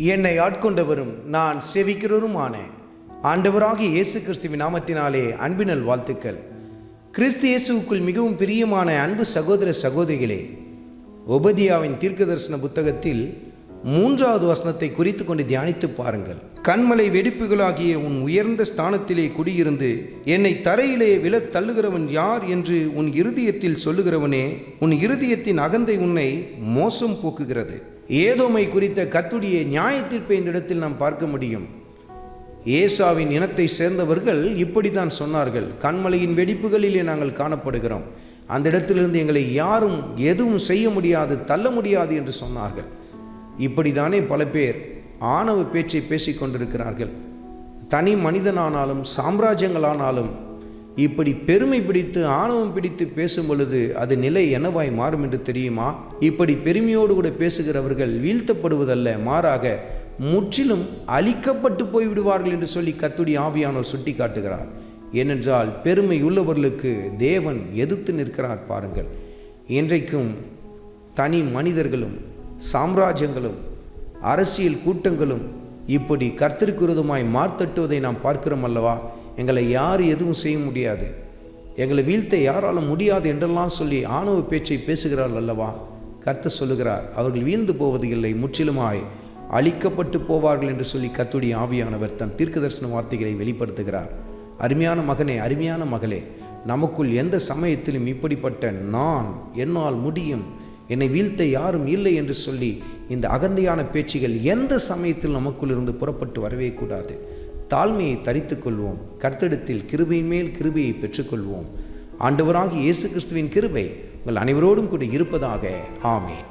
என்னை ஆட்கொண்டவரும் நான் சேவிக்கிறவருமான ஆண்டவராகிய இயேசு கிறிஸ்துவின் நாமத்தினாலே அன்பினல் வாழ்த்துக்கள். கிறிஸ்து இயேசுவுக்குள் மிகவும் பிரியமான அன்பு சகோதர சகோதரிகளே, ஒபதியாவின் தீர்க்கதரிசன புத்தகத்தில் 3வது வசனத்தை குறித்து கொண்டு தியானித்து பாருங்கள். கண்மலை வெடிப்புகளாகிய உன் உயர்ந்த ஸ்தானத்திலே குடியிருந்து என்னை தரையிலே விழத் தள்ளுகிறவன் யார் என்று உன் இருதயத்தில் சொல்லுகிறவனே, உன் இருதயத்தின் அகந்தை உன்னை மோசம் போக்குகிறது. ஏதோமை குறித்த கர்த்தருடைய நியாய தீர்ப்பை இந்த இடத்தில் நாம் பார்க்க முடியும். ஏசாவின் இனத்தை சேர்ந்தவர்கள் இப்படித்தான் சொன்னார்கள், கண்மலையின் வெடிப்புகளிலே நாங்கள் காணப்படுகிறோம், அந்த இடத்திலிருந்து எங்களை யாரும் எதுவும் செய்ய முடியாது, தள்ள முடியாது என்று சொன்னார்கள். இப்படித்தானே பல பேர் ஆணவ பேச்சை பேசிக்கொண்டிருக்கிறார்கள். தனி மனிதனானாலும் சாம்ராஜ்யங்களானாலும் இப்படி பெருமை பிடித்து ஆணவம் பிடித்து பேசும் பொழுது அது நிலை என்னவாய் மாறும் என்று தெரியுமா? இப்படி பெருமையோடு கூட பேசுகிறவர்கள் வீழ்த்தப்படுவதல்ல, மாறாக முற்றிலும் அழிக்கப்பட்டு போய்விடுவார்கள் என்று சொல்லி கர்த்தருடைய ஆவியானவர் சுட்டி காட்டுகிறார். ஏனென்றால் பெருமை உள்ளவர்களுக்கு தேவன் எதிர்த்து நிற்கிறார். பாருங்கள், இன்றைக்கும் தனி மனிதர்களும் சாம்ராஜ்யங்களும் அரசியல் கூட்டங்களும் இப்படி கர்த்தருக்கு விரோதமாய் மார்த்தட்டுவதை நாம் பார்க்கிறோம் அல்லவா? எங்களை யார் எதுவும் செய்ய முடியாது, எங்களை வீழ்த்த யாராலும் முடியாது என்றெல்லாம் சொல்லி ஆணவ பேச்சை பேசுகிறார்கள் அல்லவா? கர்த்தர் சொல்லுகிறார், அவர்கள் வீழ்ந்து போவது இல்லை, முற்றிலுமாய் அழிக்கப்பட்டு போவார்கள் என்று சொல்லி கர்த்தருடைய ஆவியானவர் தன் தீர்க்கதரிசன வார்த்தைகளை வெளிப்படுத்துகிறார். அருமையான மகனே, அருமையான மகளே, நமக்குள் எந்த சமயத்திலும் இப்படிப்பட்ட நான் என்னால் முடியும், என்னை வீழ்த்த யாரும் இல்லை என்று சொல்லி இந்த அகந்தையான பேச்சுகள் எந்த சமயத்தில் நமக்குள் இருந்து புறப்பட்டு வரவே கூடாது. தாழ்மையை தரித்துக் கொள்வோம். கர்த்தரிடத்தில் கிருபையின் மேல் கிருபையை பெற்றுக்கொள்வோம். ஆண்டவராகிய இயேசு கிறிஸ்துவின் கிருபை உங்கள் அனைவரோடும் கூட இருப்பதாக. ஆமென்.